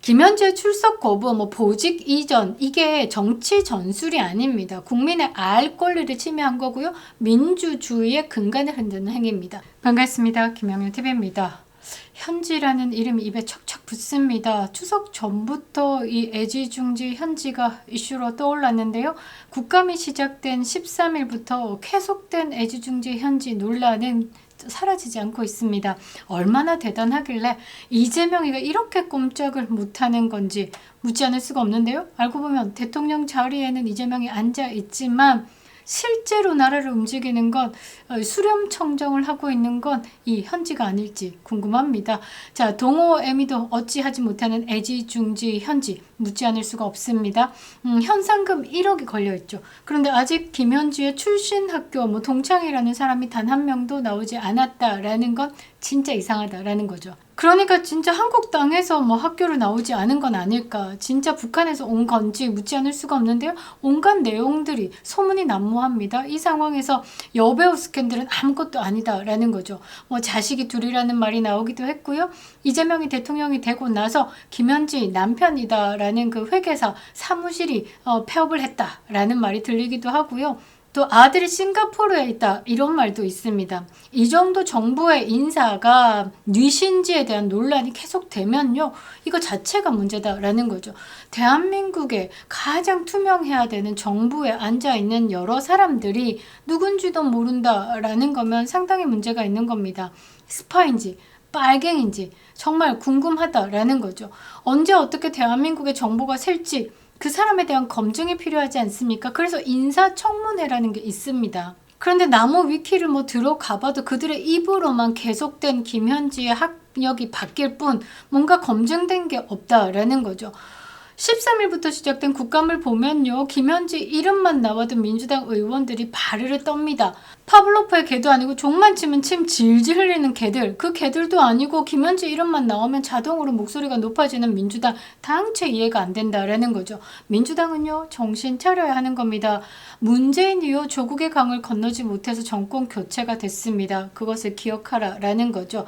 김현지의 출석 거부, 보직 이전, 이게 정치 전술이 아닙니다. 국민의 알 권리를 침해한 거고요. 민주주의의 근간을 흔드는 행위입니다. 반갑습니다. 김영윤TV입니다. 현지라는 이름이 입에 척척 붙습니다. 추석 전부터 이 애지중지 현지가 이슈로 떠올랐는데요. 국감이 시작된 13일부터 계속된 애지중지 현지 논란은 사라지지 않고 있습니다. 얼마나 대단하길래 이재명이가 이렇게 꼼짝을 못하는 건지 묻지 않을 수가 없는데요. 알고 보면 대통령 자리에는 이재명이 앉아 있지만 실제로 나라를 움직이는 건 수렴청정을 하고 있는 건 이 현지가 아닐지 궁금합니다. 자, 동호애미도 어찌하지 못하는 애지중지 현지 묻지 않을 수가 없습니다. 현상금 1억이 걸려있죠. 그런데 아직 김현지의 출신 학교 동창이라는 사람이 단 한 명도 나오지 않았다라는 건 진짜 이상하다라는 거죠. 그러니까 진짜 한국 땅에서 학교를 나오지 않은 건 아닐까, 진짜 북한에서 온 건지 묻지 않을 수가 없는데요. 온갖 내용들이 소문이 난무합니다. 이 상황에서 여배우 스캔들은 아무것도 아니다라는 거죠. 자식이 둘이라는 말이 나오기도 했고요. 이재명이 대통령이 되고 나서 김현지 남편이다라는 그 회계사 사무실이 폐업을 했다라는 말이 들리기도 하고요. 또 아들이 싱가포르에 있다, 이런 말도 있습니다. 이 정도 정부의 인사가 뉘신지에 대한 논란이 계속되면요, 이거 자체가 문제다라는 거죠. 대한민국에 가장 투명해야 되는 정부에 앉아있는 여러 사람들이 누군지도 모른다라는 거면 상당히 문제가 있는 겁니다. 스파인지 빨갱인지 정말 궁금하다라는 거죠. 언제 어떻게 대한민국의 정보가 셀지 그 사람에 대한 검증이 필요하지 않습니까? 그래서 인사청문회라는 게 있습니다. 그런데 나무 위키를 들어가봐도 그들의 입으로만 계속된 김현지의 학력이 바뀔 뿐 뭔가 검증된 게 없다라는 거죠. 13일부터 시작된 국감을 보면요, 김현지 이름만 나와도 민주당 의원들이 바르르 떱니다. 파블로프의 개도 아니고 종만 치면 침 질질 흘리는 개들, 그 개들도 아니고 김현지 이름만 나오면 자동으로 목소리가 높아지는 민주당, 당체 이해가 안 된다라는 거죠. 민주당은요, 정신 차려야 하는 겁니다. 문재인 이후 조국의 강을 건너지 못해서 정권 교체가 됐습니다. 그것을 기억하라라는 거죠.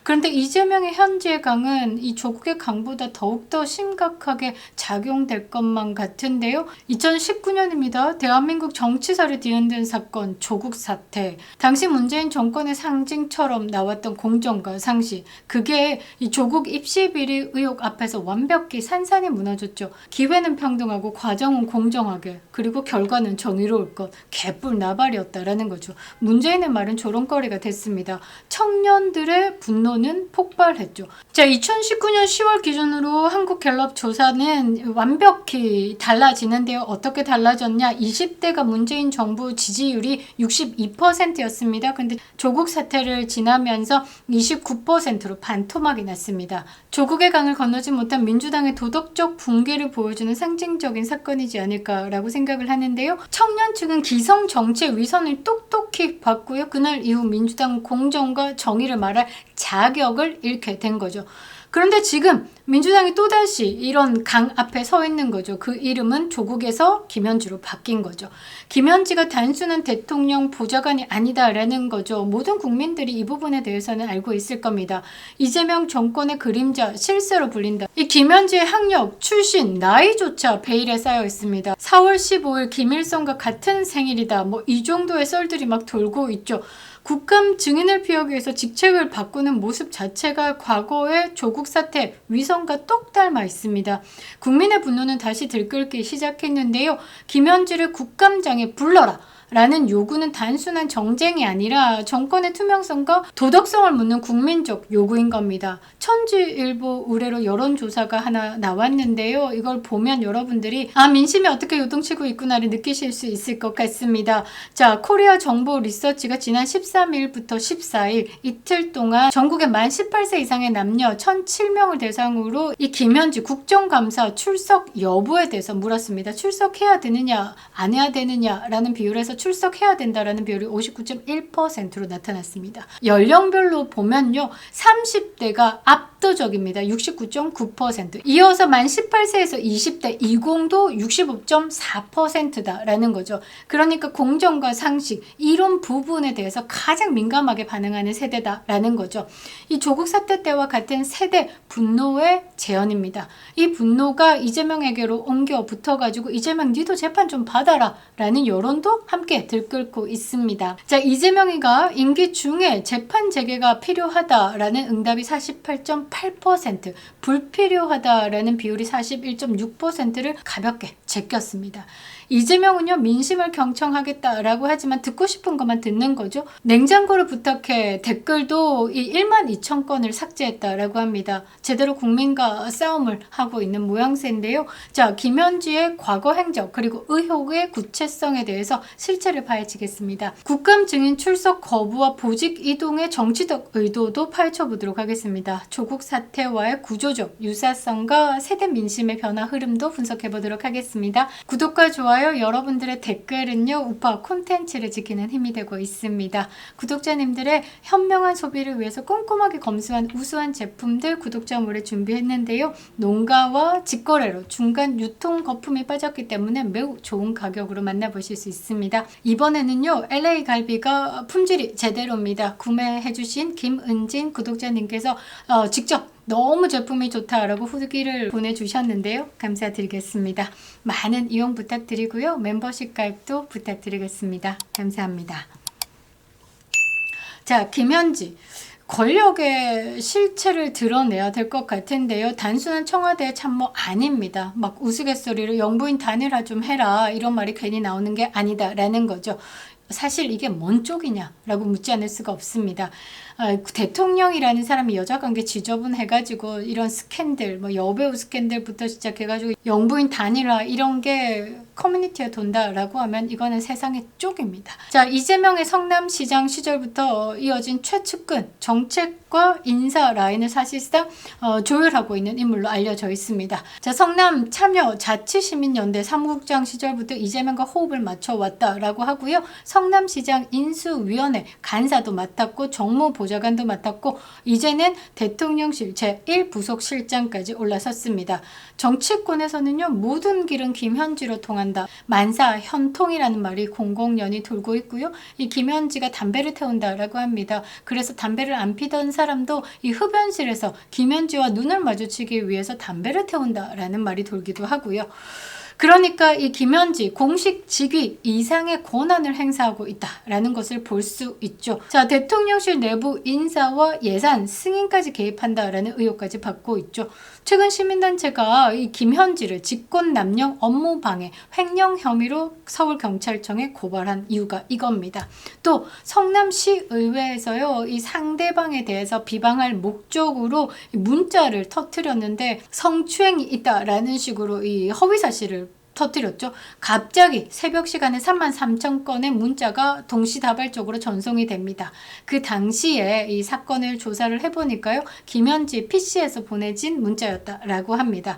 그런데 이재명의 현지의 강은 이 조국의 강보다 더욱더 심각하게 작용될 것만 같은데요. 2019년입니다. 대한민국 정치사를 뒤흔든 사건, 조국 사태. 당시 문재인 정권의 상징처럼 나왔던 공정과 상식, 그게 이 조국 입시 비리 의혹 앞에서 완벽히 산산이 무너졌죠. 기회는 평등하고 과정은 공정하게, 그리고 결과는 정의로울 것, 개뿔 나발이었다라는 거죠. 문재인의 말은 조롱거리가 됐습니다. 청년들의 분노는 폭발했죠. 자, 2019년 10월 기준으로 한국갤럽 조사는 완벽히 달라지는데요. 어떻게 달라졌냐? 20대가 문재인 정부 지지율이 62%였습니다. 근데 조국 사태를 지나면서 29%로 반토막이 났습니다. 조국의 강을 건너지 못한 민주당의 도덕적 붕괴를 보여주는 상징적인 사건이지 않을까라고 생각을 하는데요. 청년 측은 기성 정치의 위선을 똑똑히 봤고요. 그날 이후 민주당 공정과 정의를 말할 자격을 잃게 된 거죠. 그런데 지금 민주당이 또다시 이런 강 앞에 서 있는 거죠. 그 이름은 조국에서 김현지로 바뀐 거죠. 김현지가 단순한 대통령 보좌관이 아니다라는 거죠. 모든 국민들이 이 부분에 대해서는 알고 있을 겁니다. 이재명 정권의 그림자, 실세로 불린다. 이 김현지의 학력, 출신, 나이조차 베일에 쌓여 있습니다. 4월 15일 김일성과 같은 생일이다. 이 정도의 썰들이 막 돌고 있죠. 국감 증인을 피하기 위해서 직책을 바꾸는 모습 자체가 과거의 조국 사태 위선과 똑 닮아 있습니다. 국민의 분노는 다시 들끓기 시작했는데요. 김현지를 국감장에 불러라 라는 요구는 단순한 정쟁이 아니라 정권의 투명성과 도덕성을 묻는 국민적 요구인 겁니다. 천지일보 의뢰로 여론조사가 하나 나왔는데요. 이걸 보면 여러분들이 민심이 어떻게 요동치고 있구나를 느끼실 수 있을 것 같습니다. 자, 코리아 정보 리서치가 지난 13일부터 14일 이틀 동안 전국의 만 18세 이상의 남녀 1,007명을 대상으로 이 김현지 국정감사 출석 여부에 대해서 물었습니다. 출석해야 되느냐 안 해야 되느냐라는 비율에서 출석해야 된다라는 비율이 59.1%로 나타났습니다. 연령별로 보면요, 30대가 압도적입니다. 69.9%. 이어서 만 18세에서 20대 20도 65.4%다라는 거죠. 그러니까 공정과 상식 이런 부분에 대해서 가장 민감하게 반응하는 세대다라는 거죠. 이 조국 사태 때와 같은 세대 분노의 재현입니다. 이 분노가 이재명에게로 옮겨 붙어가지고 이재명 니도 재판 좀 받아라 라는 여론도 함께 들끓고 있습니다. 자, 이재명이가 임기 중에 재판 재개가 필요하다라는 응답이 48.8%, 불필요하다라는 비율이 41.6%를 가볍게 제꼈습니다. 이재명은요, 민심을 경청하겠다라고 하지만 듣고 싶은 것만 듣는 거죠. 냉장고를 부탁해 댓글도 이 12,000건을 삭제했다라고 합니다. 제대로 국민과 싸움을 하고 있는 모양새인데요. 자, 김현지의 과거 행적 그리고 의혹의 구체성에 대해서 실체를 파헤치겠습니다. 국감 증인 출석 거부와 보직 이동의 정치적 의도도 파헤쳐 보도록 하겠습니다. 조국 사태와의 구조적 유사성과 세대 민심의 변화 흐름도 분석해 보도록 하겠습니다. 구독과 좋아요, 여러분들의 댓글은요, 우파 콘텐츠를 지키는 힘이 되고 있습니다. 구독자님들의 현명한 소비를 위해서 꼼꼼하게 검수한 우수한 제품들 구독자몰에 준비했는데요. 농가와 직거래로 중간 유통 거품이 빠졌기 때문에 매우 좋은 가격으로 만나보실 수 있습니다. 이번에는요, LA 갈비가 품질이 제대로입니다. 구매해주신 김은진 구독자님께서 직접 너무 제품이 좋다라고 후기를 보내주셨는데요. 감사드리겠습니다. 많은 이용 부탁드리고요. 멤버십 가입도 부탁드리겠습니다. 감사합니다. 자, 김현지. 권력의 실체를 드러내야 될 것 같은데요. 단순한 청와대 참모 아닙니다. 막 우스갯소리로 영부인 단일화 좀 해라 이런 말이 괜히 나오는 게 아니다라는 거죠. 사실 이게 뭔 쪽이냐라고 묻지 않을 수가 없습니다. 대통령이라는 사람이 여자관계 지저분해가지고 이런 스캔들, 뭐 여배우 스캔들부터 시작해가지고 영부인 단일화 이런 게 커뮤니티에 돈다라고 하면 이거는 세상의 쪽입니다. 자, 이재명의 성남시장 시절부터 이어진 최측근 정책과 인사 라인을 사실상 조율하고 있는 인물로 알려져 있습니다. 자, 성남 참여 자치시민연대 사무국장 시절부터 이재명과 호흡을 맞춰왔다라고 하고요. 성남시장 인수위원회 간사도 맡았고 정무보좌관도 맡았고 이제는 대통령실 제1부속실장까지 올라섰습니다. 정치권에서는요, 모든 길은 김현지로 통한다. 만사 현통이라는 말이 공공연히 돌고 있고요. 이 김현지가 담배를 태운다라고 합니다. 그래서 담배를 안 피던 사람도 이 흡연실에서 김현지와 눈을 마주치기 위해서 담배를 태운다라는 말이 돌기도 하고요. 그러니까 이 김현지 공식 직위 이상의 권한을 행사하고 있다라는 것을 볼 수 있죠. 자, 대통령실 내부 인사와 예산, 승인까지 개입한다라는 의혹까지 받고 있죠. 최근 시민단체가 이 김현지를 직권남용 업무방해, 횡령 혐의로 서울경찰청에 고발한 이유가 이겁니다. 또 성남시의회에서요, 이 상대방에 대해서 비방할 목적으로 문자를 터뜨렸는데 성추행이 있다라는 식으로 이 허위사실을 터뜨렸죠. 갑자기 새벽 시간에 33,000건의 문자가 동시다발적으로 전송이 됩니다. 그 당시에 이 사건을 조사를 해보니까요, 김현지 PC에서 보내진 문자였다라고 합니다.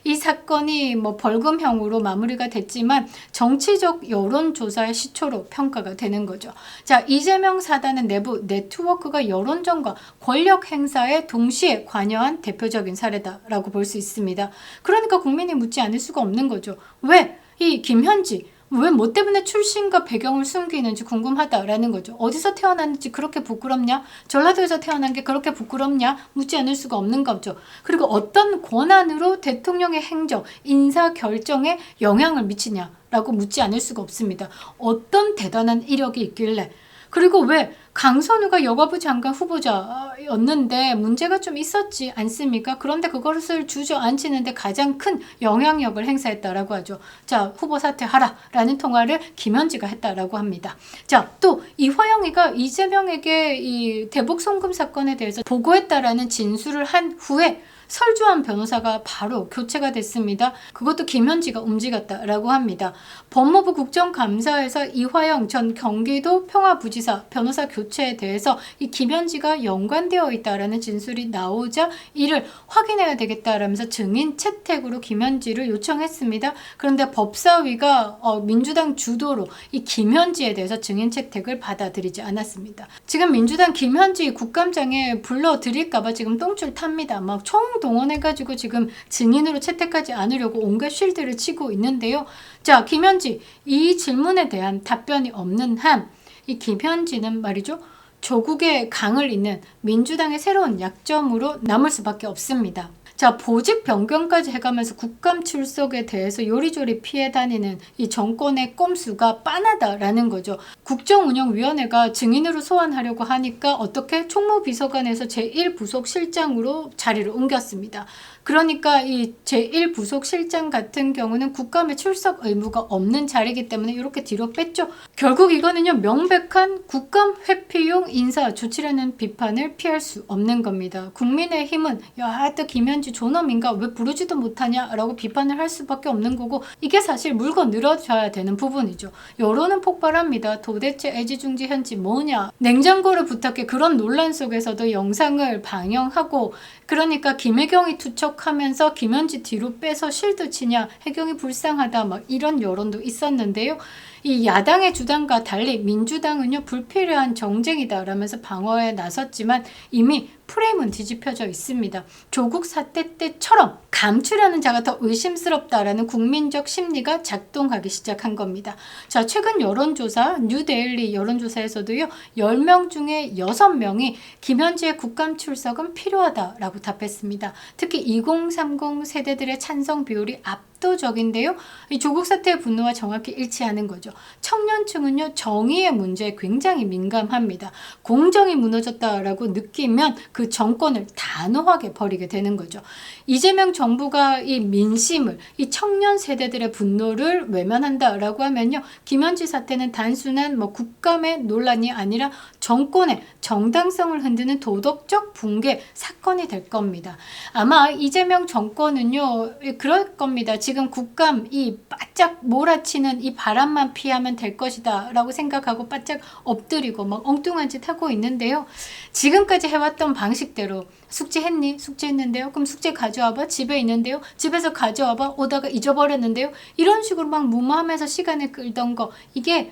이 사건이 뭐 벌금형으로 마무리가 됐지만 정치적 여론조사의 시초로 평가가 되는 거죠. 자, 이재명 사단은 내부 네트워크가 여론전과 권력 행사에 동시에 관여한 대표적인 사례다라고 볼 수 있습니다. 그러니까 국민이 묻지 않을 수가 없는 거죠. 왜 이 김현지 왜 뭐 때문에 출신과 배경을 숨기는지 궁금하다라는 거죠. 어디서 태어났는지 그렇게 부끄럽냐? 전라도에서 태어난 게 그렇게 부끄럽냐? 묻지 않을 수가 없는 거죠. 그리고 어떤 권한으로 대통령의 행정, 인사 결정에 영향을 미치냐라고 묻지 않을 수가 없습니다. 어떤 대단한 이력이 있길래. 그리고 왜 강선우가 여가부 장관 후보자였는데 문제가 좀 있었지 않습니까? 그런데 그것을 주저앉히는데 가장 큰 영향력을 행사했다라고 하죠. 자, 후보 사퇴하라라는 통화를 김현지가 했다라고 합니다. 자, 또 이화영이가 이재명에게 이 대북 송금 사건에 대해서 보고했다라는 진술을 한 후에 설주한 변호사가 바로 교체가 됐습니다. 그것도 김현지가 움직였다라고 합니다. 법무부 국정감사에서 이화영 전 경기도 평화부지사 변호사 교체 교체에 대해서 이 김현지가 연관되어 있다라는 진술이 나오자 이를 확인해야 되겠다라면서 증인 채택으로 김현지를 요청했습니다. 그런데 법사위가 민주당 주도로 이 김현지에 대해서 증인 채택을 받아들이지 않았습니다. 지금 민주당 김현지 국감장에 불러들일까봐 지금 똥줄 탑니다. 막 총동원해가지고 지금 증인으로 채택하지 않으려고 온갖 쉴드를 치고 있는데요. 자, 김현지, 이 질문에 대한 답변이 없는 한 이 김현지는 말이죠. 조국의 강을 잇는 민주당의 새로운 약점으로 남을 수밖에 없습니다. 자, 보직 변경까지 해가면서 국감 출석에 대해서 요리조리 피해 다니는 이 정권의 꼼수가 빤하다라는 거죠. 국정운영위원회가 증인으로 소환하려고 하니까 어떻게 총무비서관에서 제1부속실장으로 자리를 옮겼습니다. 그러니까 이 제1부속실장 같은 경우는 국감에 출석 의무가 없는 자리이기 때문에 이렇게 뒤로 뺐죠. 결국 이거는요, 명백한 국감 회피용 인사 조치라는 비판을 피할 수 없는 겁니다. 국민의힘은 야, 또 김현지 존엄인가 왜 부르지도 못하냐라고 비판을 할 수밖에 없는 거고, 이게 사실 물고 늘어져야 되는 부분이죠. 여론은 폭발합니다. 도대체 애지중지현지 뭐냐, 냉장고를 부탁해. 그런 논란 속에서도 영상을 방영하고, 그러니까 김혜경이 투척하면서 김현지 뒤로 빼서 실드 치냐, 혜경이 불쌍하다, 막 이런 여론도 있었는데요. 이 야당의 주장과 달리 민주당은요, 불필요한 정쟁이다 라면서 방어에 나섰지만 이미 프레임은 뒤집혀져 있습니다. 조국 사태 때처럼 감추려는 자가 더 의심스럽다라는 국민적 심리가 작동하기 시작한 겁니다. 자, 최근 여론조사, 뉴데일리 여론조사에서도요, 10명 중에 6명이 김현지의 국감 출석은 필요하다라고 답했습니다. 특히 2030 세대들의 찬성 비율이 압도적인데요. 이 조국 사태의 분노와 정확히 일치하는 거죠. 청년층은요, 정의의 문제에 굉장히 민감합니다. 공정이 무너졌다라고 느끼면 그 정권을 단호하게 버리게 되는 거죠. 이재명 정부가 이 민심을, 이 청년 세대들의 분노를 외면한다라고 하면요, 김현지 사태는 단순한 국감의 논란이 아니라 정권의 정당성을 흔드는 도덕적 붕괴 사건이 될 겁니다. 아마 이재명 정권은요, 그럴 겁니다. 지금 국감 이 바짝 몰아치는 이 바람만 피하면 될 것이다 라고 생각하고 바짝 엎드리고 막 엉뚱한 짓 하고 있는데요. 지금까지 해왔던 방식대로 숙제했니? 숙제했는데요. 그럼 숙제 가져와봐. 집에 있는데요. 집에서 가져와봐. 오다가 잊어버렸는데요. 이런 식으로 막 무마하면서 시간을 끌던 거, 이게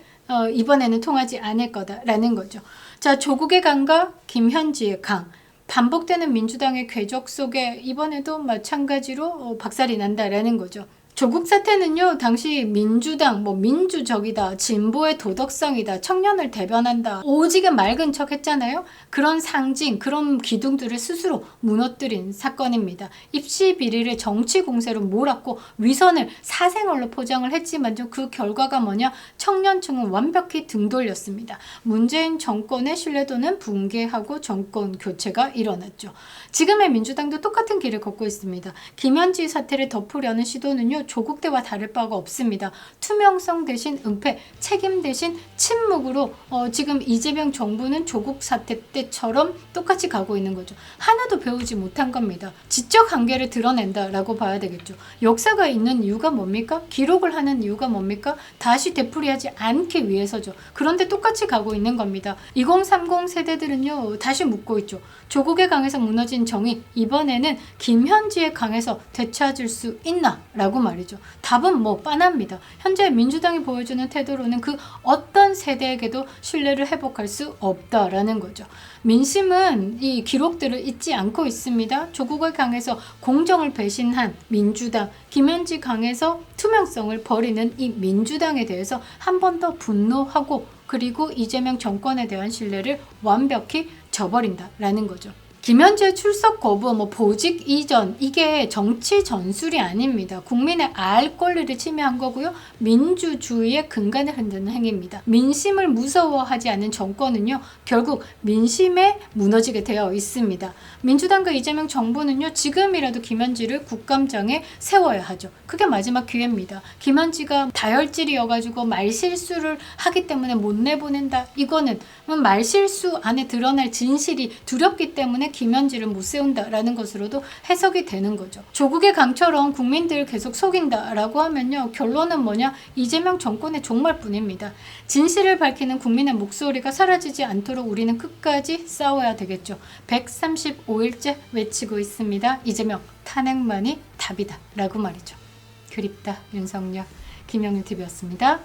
이번에는 통하지 않을 거다라는 거죠. 자, 조국의 강과 김현지의 강, 반복되는 민주당의 궤적 속에 이번에도 마찬가지로 박살이 난다라는 거죠. 조국 사태는요, 당시 민주당 민주적이다, 진보의 도덕성이다, 청년을 대변한다, 오지게 맑은 척 했잖아요. 그런 상징, 그런 기둥들을 스스로 무너뜨린 사건입니다. 입시 비리를 정치 공세로 몰았고 위선을 사생활로 포장을 했지만 그 결과가 뭐냐, 청년층은 완벽히 등 돌렸습니다. 문재인 정권의 신뢰도는 붕괴하고 정권 교체가 일어났죠. 지금의 민주당도 똑같은 길을 걷고 있습니다. 김현지 사태를 덮으려는 시도는요, 조국 때와 다를 바가 없습니다. 투명성 대신 은폐, 책임 대신 침묵으로 지금 이재명 정부는 조국 사태 때처럼 똑같이 가고 있는 거죠. 하나도 배우지 못한 겁니다. 지적 한계를 드러낸다라고 봐야 되겠죠. 역사가 있는 이유가 뭡니까? 기록을 하는 이유가 뭡니까? 다시 되풀이하지 않기 위해서죠. 그런데 똑같이 가고 있는 겁니다. 2030 세대들은요, 다시 묻고 있죠. 조국의 강에서 무너진 정의, 이번에는 김현지의 강에서 되찾을 수 있나? 라고 말이죠. 답은 빤합니다. 현재 민주당이 보여주는 태도로는 그 어떤 세대에게도 신뢰를 회복할 수 없다라는 거죠. 민심은 이 기록들을 잊지 않고 있습니다. 조국의 강에서 공정을 배신한 민주당, 김현지 강에서 투명성을 버리는 이 민주당에 대해서 한 번 더 분노하고, 그리고 이재명 정권에 대한 신뢰를 완벽히 저버린다라는 거죠. 김현지의 출석 거부, 보직 이전, 이게 정치 전술이 아닙니다. 국민의 알 권리를 침해한 거고요. 민주주의의 근간을 흔드는 행위입니다. 민심을 무서워하지 않는 정권은요, 결국 민심에 무너지게 되어 있습니다. 민주당과 이재명 정부는요, 지금이라도 김현지를 국감장에 세워야 하죠. 그게 마지막 기회입니다. 김현지가 다혈질이어가지고 말실수를 하기 때문에 못 내보낸다. 이거는 말실수 안에 드러날 진실이 두렵기 때문에 김현지를 못 세운다라는 것으로도 해석이 되는 거죠. 조국의 강처럼 국민들 계속 속인다라고 하면요. 결론은 뭐냐? 이재명 정권의 종말뿐입니다. 진실을 밝히는 국민의 목소리가 사라지지 않도록 우리는 끝까지 싸워야 되겠죠. 135일째 외치고 있습니다. 이재명 탄핵만이 답이다 라고 말이죠. 그립다 윤석열. 김영윤TV였습니다.